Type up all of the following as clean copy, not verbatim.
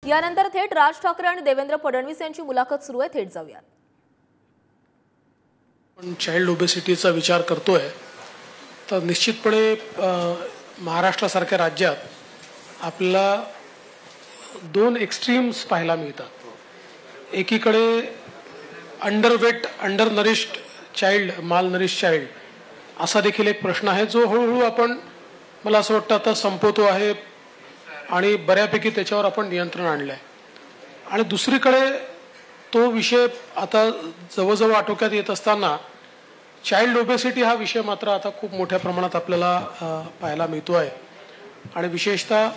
यानंतर थेट राज ठाकरे आणि देवेंद्र फडणवीस यांची मुलाखत सुरू आहे. थेट जाऊया. पण चाइल्ड ओबेसिटीचा विचार करतोय तर निश्चितपणे महाराष्ट्रासारख्या राज्यात आपल्याला दोन एक्स्ट्रीम्स पाहायला मिळतात. एकीकडे अंडरवेट अंडर नरिश्ड चाइल्ड, माल नरिश्ड चाइल्ड असा देखील एक प्रश्न आहे जो हळूहळू आपण मला असं वाटतं आता संपवतो आहे आणि बऱ्यापैकी त्याच्यावर आपण नियंत्रण आणलं आहे. आणि दुसरीकडे तो विषय आता जवळजवळ आटोक्यात येत असताना चाइल्ड ओबेसिटी हा विषय मात्र आता खूप मोठ्या प्रमाणात आपल्याला पाहायला मिळतो आहे. आणि विशेषतः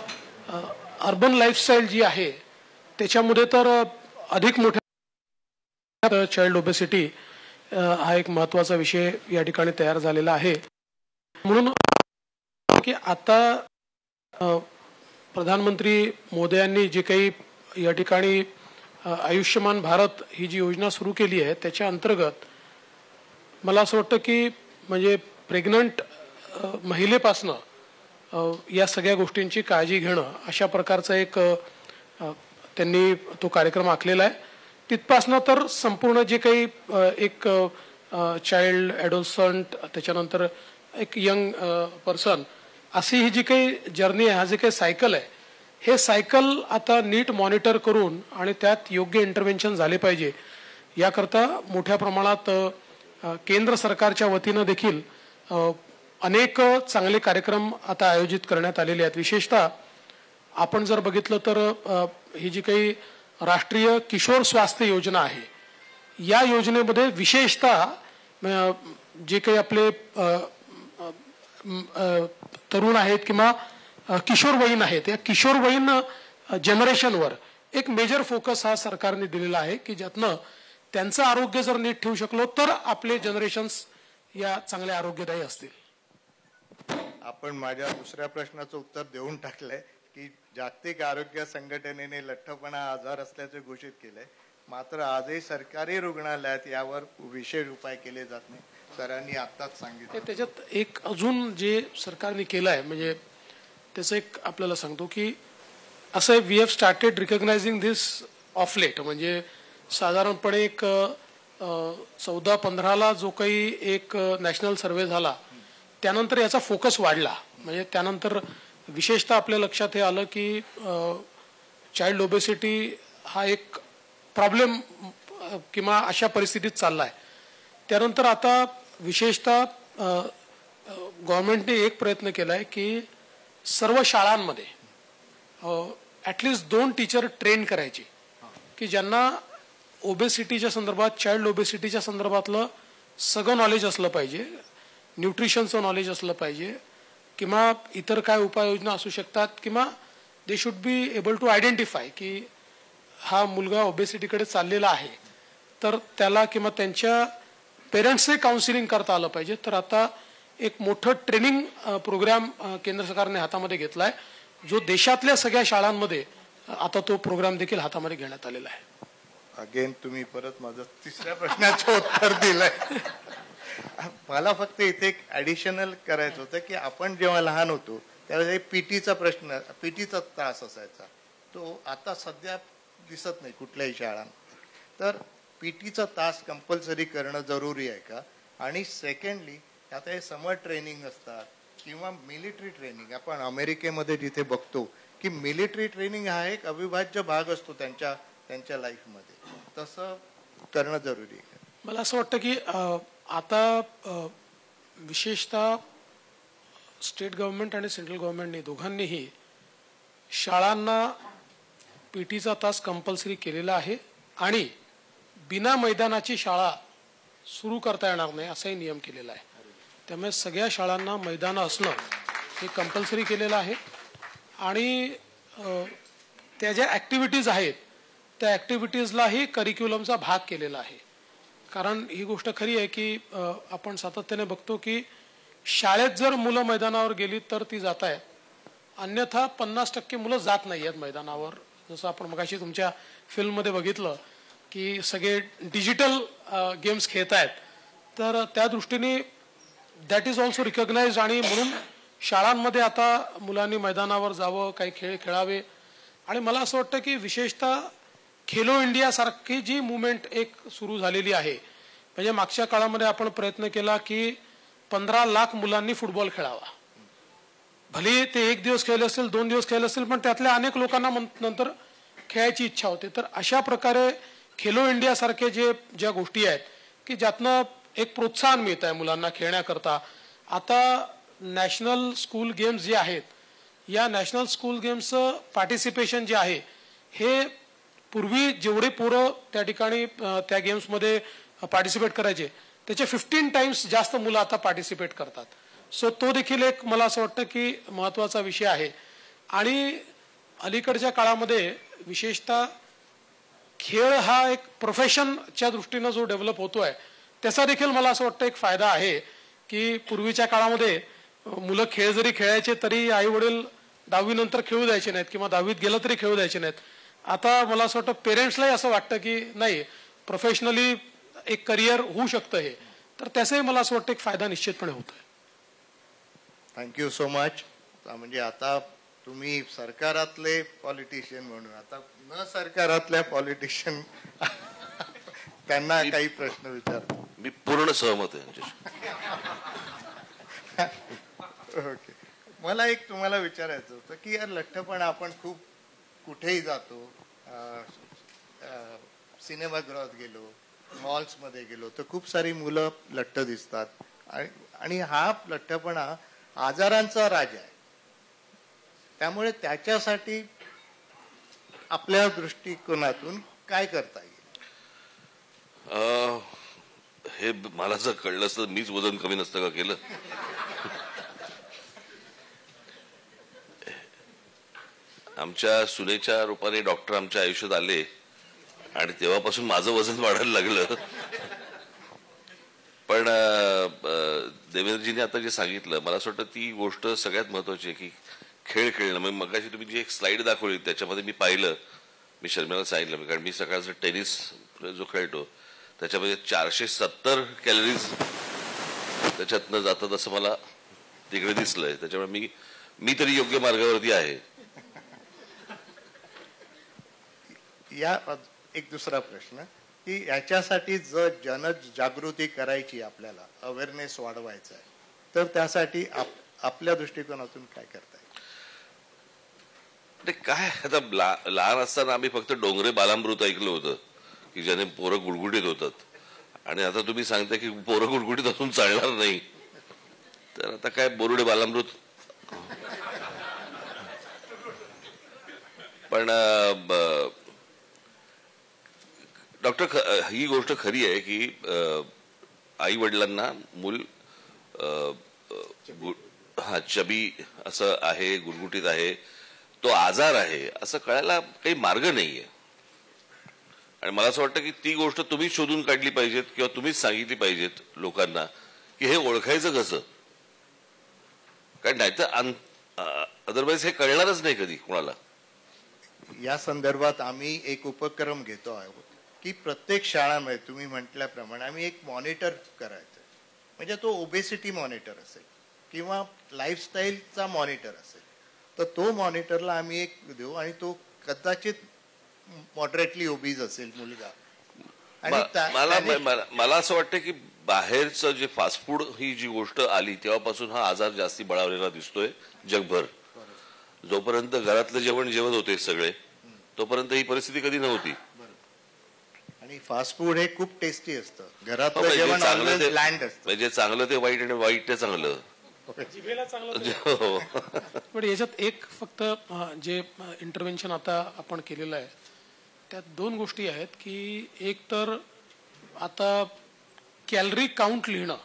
अर्बन लाईफस्टाईल जी आहे त्याच्यामध्ये तर अधिक मोठ्या चाइल्ड ओबेसिटी हा एक महत्त्वाचा विषय या ठिकाणी तयार झालेला आहे. म्हणून की आता प्रधानमंत्री मोदयांनी जे काही या ठिकाणी आयुष्यमान भारत ही जी योजना सुरू केली आहे त्याच्या अंतर्गत मला असं वाटतं की म्हणजे प्रेग्नंट महिलेपासनं या सगळ्या गोष्टींची काळजी घेणं अशा प्रकारचा एक त्यांनी तो कार्यक्रम आखलेला आहे. तिथपासनं तर संपूर्ण जे काही एक चाइल्ड ॲडोलसंट त्याच्यानंतर एक यंग पर्सन अशी ही जी काही जर्नी आहे, हा जे काही सायकल आहे, हे सायकल आता नीट मॉनिटर करून आणि त्यात योग्य इंटरव्हेन्शन झाले पाहिजे याकरता मोठ्या प्रमाणात केंद्र सरकारच्या वतीनं देखील अनेक चांगले कार्यक्रम आता आयोजित करण्यात आलेले आहेत. विशेषतः आपण जर बघितलं तर ही जी काही राष्ट्रीय किशोर स्वास्थ्य योजना आहे या योजनेमध्ये विशेषतः जे काही आपले तरुण आहेत किंवा किशोरवयीन आहेत या किशोरवयीन जनरेशनवर एक मेजर फोकस हा सरकारने दिलेला आहे की ज्यातनं त्यांचं आरोग्य जर नीट ठेवू शकलो तर आपले जनरेशन्स या चांगल्या आरोग्यदायी असतील. आपण माझ्या दुसऱ्या प्रश्नाचं उत्तर देऊन टाकलंय की जागतिक आरोग्य संघटनेने लठ्ठपणा आजार असल्याचे घोषित केलंय, मात्र आजही सरकारी रुग्णालयात यावर विशेष उपाय केले जात नाही. सरांनी आत्ताच सांगितलं. त्याच्यात एक अजून जे सरकारने केलं आहे म्हणजे त्याचं एक आपल्याला सांगतो की असं we have started recognising this of late. म्हणजे साधारणपणे एक 14-15ला जो काही एक नॅशनल सर्वे झाला त्यानंतर याचा फोकस वाढला. म्हणजे त्यानंतर विशेषतः आपल्या लक्षात हे आलं की चाइल्ड ओबेसिटी हा एक प्रॉब्लेम किंवा अशा परिस्थितीत चालला आहे. त्यानंतर आता विशेषतः गव्हर्नमेंटने एक प्रयत्न केला आहे की सर्व शाळांमध्ये ॲटलिस्ट 2 टीचर ट्रेन करायचे की ज्यांना ओबेसिटीच्या संदर्भात, चाइल्ड ओबेसिटीच्या संदर्भातलं सगळं नॉलेज असलं पाहिजे, न्यूट्रिशनचं नॉलेज असलं पाहिजे किंवा इतर काय उपाययोजना असू शकतात किंवा they should be able to identify की हा मुलगा ओबेसिटीकडे चाललेला आहे तर त्याला किंवा त्यांच्या पेरेंट्सचे काउन्सिलिंग करता आलं पाहिजे. तर आता एक मोठं ट्रेनिंग प्रोग्राम केंद्र सरकारने हातामध्ये घेतला आहे जो देशातल्या सगळ्या शाळांमध्ये आता तो प्रोग्राम देखील हातामध्ये घेण्यात आलेला आहे. अगेन तुम्ही परत माझं तिसऱ्या प्रश्नाचं उत्तर दिलंय. मला फक्त इथे एक ॲडिशनल करायचं होतं की आपण जेव्हा लहान होतो त्यावेळेस पीटीचा त्रास असायचा, तो आता सध्या दिसत नाही कुठल्याही शाळांमध्ये. तर पीटीचा तास कंपल्सरी करणं जरुरी आहे का? आणि सेकंडली आता हे समर ट्रेनिंग असतात किंवा मिलिटरी ट्रेनिंग, आपण अमेरिकेमध्ये जिथे बघतो की मिलिटरी ट्रेनिंग हा एक अविभाज्य भाग असतो त्यांच्या लाईफमध्ये, तसं करणं जरुरी आहे. मला असं वाटतं की आता विशेषतः स्टेट गव्हर्नमेंट आणि सेंट्रल गव्हर्नमेंटने दोघांनीही शाळांना पीटीचा तास कंपल्सरी केलेला आहे आणि बिना मैदानाची शाळा सुरू करता येणार नाही असाही नियम केलेला आहे. त्यामुळे सगळ्या शाळांना मैदानं असणं हे कंपल्सरी केलेलं आहे आणि त्या ज्या ॲक्टिव्हिटीज आहेत त्या ॲक्टिव्हिटीजलाही करिक्युलमचा भाग केलेला आहे. कारण ही गोष्ट खरी आहे की आपण सातत्याने बघतो की शाळेत जर मुलं मैदानावर गेली तर ती जात आहेत, अन्यथा 50% मुलं जात नाही आहेत मैदानावर. जसं आपण मगाशी तुमच्या फिल्ममध्ये बघितलं की सगळे डिजिटल गेम्स खेळत आहेत, तर त्या दृष्टीने दॅट इज ऑल्सो रिकग्नाइज्ड. आणि म्हणून शाळांमध्ये आता मुलांनी मैदानावर जावं, काही खेळ खेळावे आणि मला असं वाटतं की विशेषतः खेलो इंडिया सारखी जी मुवमेंट एक सुरू झालेली आहे, म्हणजे मागच्या काळामध्ये आपण प्रयत्न केला की 15 लाख मुलांनी फुटबॉल खेळावा. भले ते 1 दिवस खेळले असतील, 2 दिवस खेळले असतील, पण त्यातल्या अनेक लोकांना नंतर खेळायची इच्छा होते. तर अशा प्रकारे खेलो इंडिया सारखे ज्या गोष्टी आहेत की ज्यातनं एक प्रोत्साहन मिळत आहे मुलांना खेळण्याकरता. आता नॅशनल स्कूल गेम्स जे आहेत, या नॅशनल स्कूल गेम्सचं पार्टिसिपेशन जे आहे हे पूर्वी जेवढे पोरं त्या ठिकाणी त्या गेम्समध्ये पार्टिसिपेट करायचे त्याचे 15 टाइम्स जास्त मुलं आता पार्टिसिपेट करतात. सो तो देखील एक मला असं वाटतं की महत्त्वाचा विषय आहे. आणि अलीकडच्या काळामध्ये विशेषतः खेळ हा एक प्रोफेशनच्या दृष्टीनं जो डेव्हलप होतोय त्याचा देखील मला असं वाटतं एक फायदा आहे की पूर्वीच्या काळामध्ये मुलं खेळ जरी खेळायचे तरी आई वडील 10वी नंतर खेळू द्यायचे नाहीत किंवा 10वीत गेलं तरी खेळू द्यायचे नाहीत. आता मला असं वाटतं पेरेंट्सलाही असं वाटतं की नाही, प्रोफेशनली एक करिअर होऊ शकतं हे, तर त्याचाही मला असं वाटतं एक फायदा निश्चितपणे होतोय. Thank you so much. म्हणजे आता तुम्ही सरकारातले पॉलिटिशियन म्हणून आता न सरकारातल्या पॉलिटिशियन त्यांना काही प्रश्न विचार. मी पूर्ण सहमत आहे. ओके, मला एक तुम्हाला विचारायचं होतं की यार लठ्ठपणा आपण खूप कुठेही जातो, सिनेमागृहात गेलो, मॉल्समध्ये गेलो तर खूप सारी मुलं लठ्ठ दिसतात आणि हा लठ्ठपणा आजारांचा राजा आहे. त्यामुळे त्याच्यासाठी आपल्या दृष्टिकोनातून काय करता येईल? हे मला जर कळलं असतं मीच वजन कमी नसतं का केलं. आमच्या सुनेच्या रूपाने डॉक्टर आमच्या आयुष्यात आले आणि तेव्हापासून माझं वजन वाढायला लागलं. पण देवेंद्रजीने आता जे सांगितलं मला असं वाटतं ती गोष्ट सगळ्यात महत्वाची आहे की खेळ खेळणं. मग मगाशी तुम्ही जी एक स्लाइड दाखवली त्याच्यामध्ये मी पाहिलं, मी शर्मिला सांगितलं कारण मी सकाळचं टेनिस जो खेळतो त्याच्यामध्ये 470 कॅलरीज त्याच्यातनं जातात असं मला तिकडे दिसलंय. त्याच्यामुळे मी तरी योग्य मार्गावरती आहे. या एक दुसरा प्रश्न की याच्यासाठी जर जनजागृती करायची, आपल्याला अवेअरनेस वाढवायचा आहे, तर त्यासाठी आपल्या दृष्टिकोनातून काय करता येईल? काय आता लहान असताना आम्ही फक्त डोंगरे बालामृत ऐकलं होतं की ज्याने पोरं गुडगुडीत होतात आणि आता तुम्ही सांगता की पोरं गुडगुडीत असून चालणार नाही, तर आता काय बोरुडे बालामृत. पण डॉक्टर ही गोष्ट खरी आहे की आई वडिलांना मूल चबी असं आहे, गुडगुटीत आहे, तो आजार आहे असं कळायला काही मार्ग नाहीये. आणि मला असं वाटतं की ती गोष्ट तुम्हीच शोधून काढली पाहिजेत किंवा तुम्हीच सांगितली पाहिजेत लोकांना की हे ओळखायचं कसं, कारण नाहीतर अदरवाईज हे कळणारच नाही कधी कोणाला. या संदर्भात आम्ही एक उपक्रम घेतो आहोत की प्रत्येक शाळांमध्ये तुम्ही म्हटल्याप्रमाणे आम्ही एक मॉनिटर करायचं. म्हणजे तो ओबेसिटी मॉनिटर असेल किंवा लाईफस्टाईलचा मॉनिटर असेल, तर तो मॉनिटरला आम्ही एक देऊ आणि तो कदाचित मॉडरेटली ओबीज असेल मुलगा. मला असं वाटतं की बाहेरचं जे फास्ट फूड ही जी गोष्ट आली तेव्हापासून हा आजार जास्ती बळावलेला दिसतोय जगभर. जोपर्यंत घरातलं जेवण जेवत होते सगळे तोपर्यंत ही परिस्थिती कधी नव्हती. आणि फास्ट फूड हे खूप टेस्टी असतं. घरातलं जेवण ब्लँड असतं. म्हणजे चांगलं ते वाईट आणि वाईट ते चांगलं. पण याच्यात एक फक्त जे इंटरव्हेन्शन आता आपण केलेलं आहे त्यात 2 गोष्टी आहेत की एक तर आता कॅलरी काउंट लिहिणं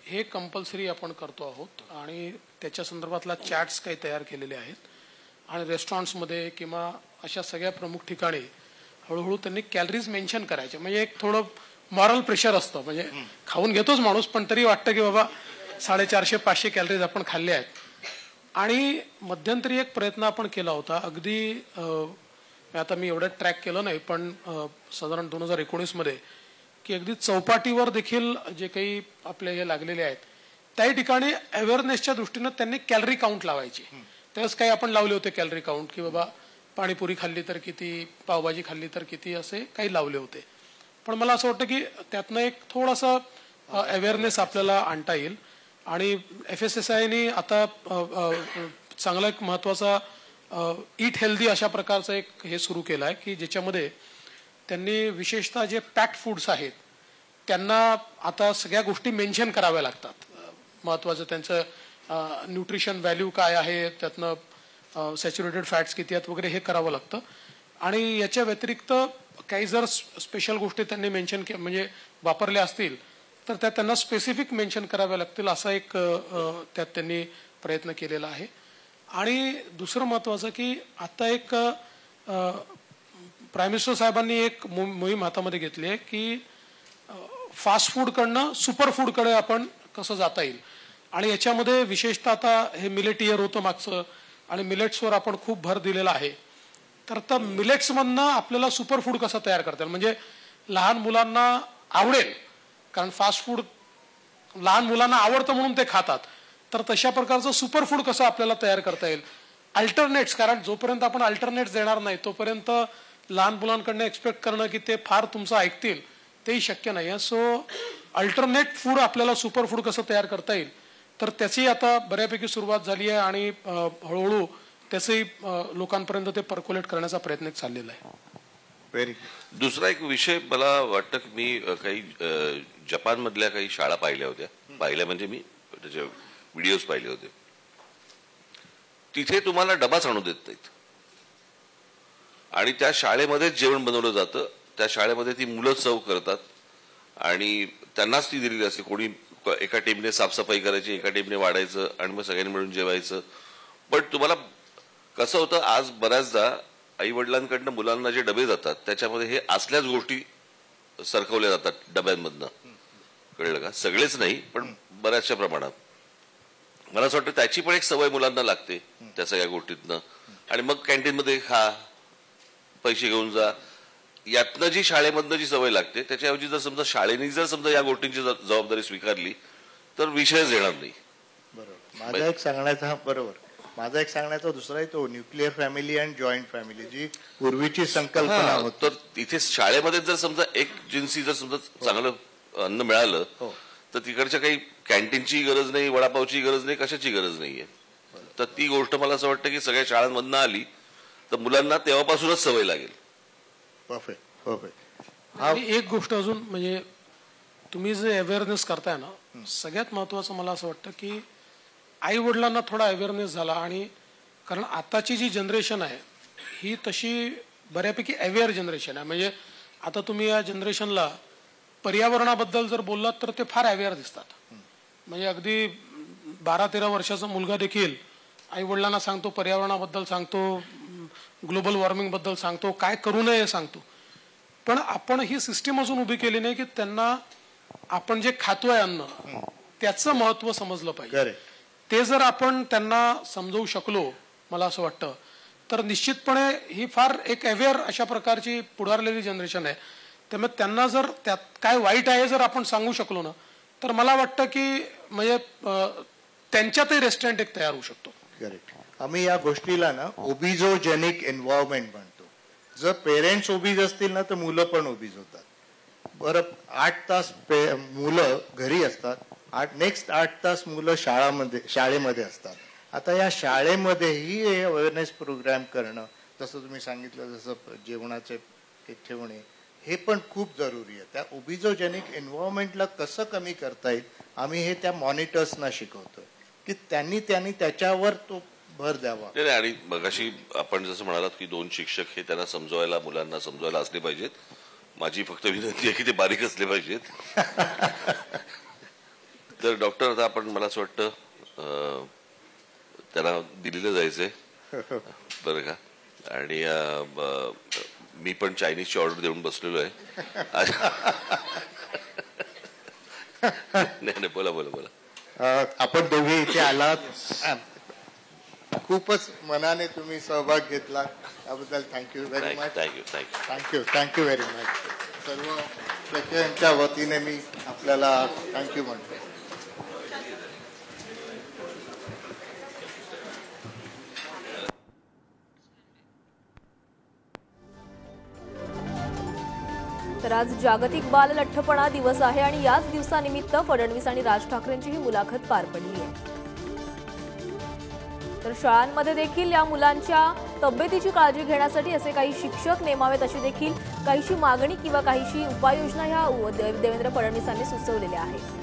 हे कंपल्सरी आपण करतो आहोत आणि त्याच्या संदर्भातला चार्ट्स काही तयार केलेले आहेत आणि रेस्टॉरंट्समध्ये किंवा अशा सगळ्या प्रमुख ठिकाणी हळूहळू त्यांनी कॅलरीज मेन्शन करायचे. म्हणजे एक थोडं मॉरल प्रेशर असतं, म्हणजे खाऊन घेतोच माणूस पण तरी वाटतं की बाबा 450-500 कॅलरीज आपण खाल्ले आहेत. आणि मध्यंतरी एक प्रयत्न आपण केला होता, अगदी आता मी एवढं ट्रॅक केलं नाही पण साधारण 2019 मध्ये की अगदी चौपाटीवर देखील जे काही आपले हे लागलेले आहेत त्याही ठिकाणी अवेअरनेसच्या दृष्टीनं त्यांनी कॅलरी काउंट लावायची. त्यावेळेस काही आपण लावले होते कॅलरी काउंट की बाबा पाणीपुरी खाल्ली तर किती, पावभाजी खाल्ली तर किती, असे काही लावले होते. पण मला असं वाटतं की त्यातनं एक थोडासा अवेअरनेस आपल्याला आणता येईल. आणि FSSAIने आता चांगला एक महत्त्वाचा ईट हेल्दी अशा प्रकारचं एक हे सुरू केलं आहे की ज्याच्यामध्ये त्यांनी विशेषतः जे पॅक्ड फूड्स आहेत त्यांना आता सगळ्या गोष्टी मेन्शन कराव्या लागतात. महत्त्वाचं त्यांचं न्यूट्रिशन व्हॅल्यू काय आहे, त्यातनं सॅच्युरेटेड फॅट्स किती आहेत वगैरे हे करावं लागतं. आणि याच्या व्यतिरिक्त काही जर स्पेशल गोष्टी त्यांनी मेन्शन म्हणजे वापरल्या असतील तर त्या त्यांना स्पेसिफिक मेन्शन कराव्या लागतील, असा एक त्यात त्यांनी प्रयत्न केलेला आहे. आणि दुसरं महत्त्वाचं की आता एक प्राईम मिनिस्टर साहेबांनी एक मोहीम हातामध्ये घेतली आहे की फास्ट फूडकडनं सुपर फूडकडे आपण कसं जाता येईल. आणि याच्यामध्ये विशेषतः आता हे मिलेट इयर होतं मागचं आणि मिलेट्सवर आपण खूप भर दिलेला आहे. तर आता मिलेट्समधनं आपल्याला सुपर फूड कसं तयार करता येईल, म्हणजे लहान मुलांना आवडेल, कारण फास्ट फूड लहान मुलांना आवडतं म्हणून ते खातात. तर तशा प्रकारचं सुपर फूड कसं आपल्याला तयार करता येईल. अल्टरनेट्स, कारण जोपर्यंत आपण अल्टरनेट्स देणार नाही तोपर्यंत लहान मुलांकडनं एक्सपेक्ट करणं की ते फार तुमचं ऐकतील तेही शक्य नाही आहे. सो अल्टरनेट फूड आपल्याला सुपर फूड कसं तयार करता येईल, तर त्याची आता बऱ्यापैकी सुरुवात झाली आहे आणि हळूहळू त्याचंही लोकांपर्यंत ते पर्क्युलेट करण्याचा प्रयत्न चाललेला आहे. व्हेरी दुसरा एक विषय मला वाटतं की मी काही जपानमधल्या काही शाळा पाहिल्या होत्या. पाहिल्या म्हणजे मी त्याचे व्हिडिओज पाहिले होते. तिथे तुम्हाला डबाच आणू देत नाहीत आणि त्या शाळेमध्येच जेवण बनवलं जातं. त्या शाळेमध्ये ती मुलं सर्व करतात आणि त्यांनाच ती दिलेली असते. कोणी एका टीमने साफसफाई करायची, एका टीमने वाढायचं आणि मग सगळ्यांनी मिळून जेवायचं. पण तुम्हाला कसं होतं, आज बऱ्याचदा आई वडिलांकडनं मुलांना जे डबे जातात त्याच्यामध्ये हे असल्याच गोष्टी सरकवल्या जातात डब्यांमधनं. कळलं का? सगळेच नाही पण बऱ्याचशा प्रमाणात. मला असं वाटतं त्याची पण एक सवय मुलांना लागते त्या सगळ्या गोष्टीतनं. आणि मग कॅन्टीनमध्ये खा, पैसे घेऊन जा, यातनं जी शाळेमधनं जी सवय लागते त्याच्याऐवजी जर समजा शाळेने जर समजा या गोष्टींची जबाबदारी स्वीकारली तर विषयच येणार नाही. बरोबर. माझा एक सांगण्याचा दुसरा तो nuclear family and joint family जी पूर्वीची संकल्पना होती. तर इथे शाळेमध्ये जर समजा एक जिन्सी जर समजा चांगलं अन्न मिळालं तर तिकडच्या काही कॅन्टीनची गरज नाही, वडापावची गरज नाही, कशाची गरज नाहीये. तर ती गोष्ट मला असं वाटतं की सगळ्या शाळांमधनं आली तर मुलांना तेव्हापासूनच सवय लागेल. Perfect perfect. आणि एक गोष्ट अजून, म्हणजे तुम्ही जे अवेअरनेस करताय ना, सगळ्यात महत्वाचं मला असं वाटतं की आई वडिलांना थोडा अवेअरनेस झाला. आणि कारण आताची जी जनरेशन आहे ही तशी बऱ्यापैकी अवेअर जनरेशन आहे. म्हणजे आता तुम्ही या जनरेशनला पर्यावरणाबद्दल जर बोललात तर ते फार अवेअर दिसतात. म्हणजे अगदी 12-13 वर्षाचा मुलगा देखील आई वडिलांना सांगतो, पर्यावरणाबद्दल सांगतो, ग्लोबल वॉर्मिंग बद्दल सांगतो, काय करू नये सांगतो. पण आपण ही सिस्टीम अजून उभी केली नाही की त्यांना आपण जे खातोय अन्न त्याचं महत्व समजलं पाहिजे. ते जर आपण त्यांना समजवू शकलो, मला असं वाटतं, तर निश्चितपणे ही फार एक अवेअर अशा प्रकारची पुढारलेली जनरेशन आहे. त्यामुळे त्यांना जर त्यात काय वाईट आहे जर आपण सांगू शकलो ना, तर मला वाटतं की म्हणजे त्यांच्यातही रेस्टॉरंट एक तयार होऊ शकतो. करेक्ट. आम्ही या गोष्टीला ना ओबिझोजेनिक एन्व्हायरमेंट म्हणतो. जर पेरेंट्स ओबीज असतील ना तर मुलं पण ओबीज होतात. बरं, 8 तास मुलं घरी असतात, नेक्स्ट 8 तास मुलं शाळेमध्ये असतात. आता या शाळेमध्येही हे अवेअरनेस प्रोग्राम करणं, जसं तुम्ही सांगितलं, जसं जेवणाचे ठेवणे, हे पण खूप जरुरी आहे. त्या ओबिझोजेनिक एन्व्हायरमेंटला कसं कमी करता येईल आम्ही हे त्या मॉनिटर्सना शिकवतोय की त्यांनी त्याच्यावर तो भर द्यावा. आणि मगाशी आपण जसं म्हणालात की 2 शिक्षक हे त्यांना समजवायला, मुलांना समजवायला असले पाहिजेत. माझी फक्त विनंती आहे की ते बारीक असले पाहिजेत. तर डॉक्टर, आता आपण, मला असं वाटतं त्यांना दिल्लीला जायचंय बरं का. आणि मी पण चायनीजची ऑर्डर देऊन बसलेलो आहे. नाही, बोला बोला बोला. आपण दोघे इथे आलात, खूपच मनाने तुम्ही सहभाग घेतला त्याबद्दल thank you very much. Thank you very much. सर्व प्रेक्षकांच्या वतीने मी आपल्याला थँक्यू म्हणतो. तर आज जागतिक बाल लठ्ठपणा दिवस आहे आणि याच दिवसानिमित्त फडणवीस आणि राज ठाकरेंची ही मुलाखत पार पडली आहे. तर शाळांमध्ये देखील या मुलांच्या तब्येतीची काळजी घेण्यासाठी असे काही शिक्षक नेमावेत अशी देखील काहीशी मागणी किंवा काहीशी उपाययोजना ह्या देवेंद्र फडणवीसांनी सुचवलेल्या आहेत.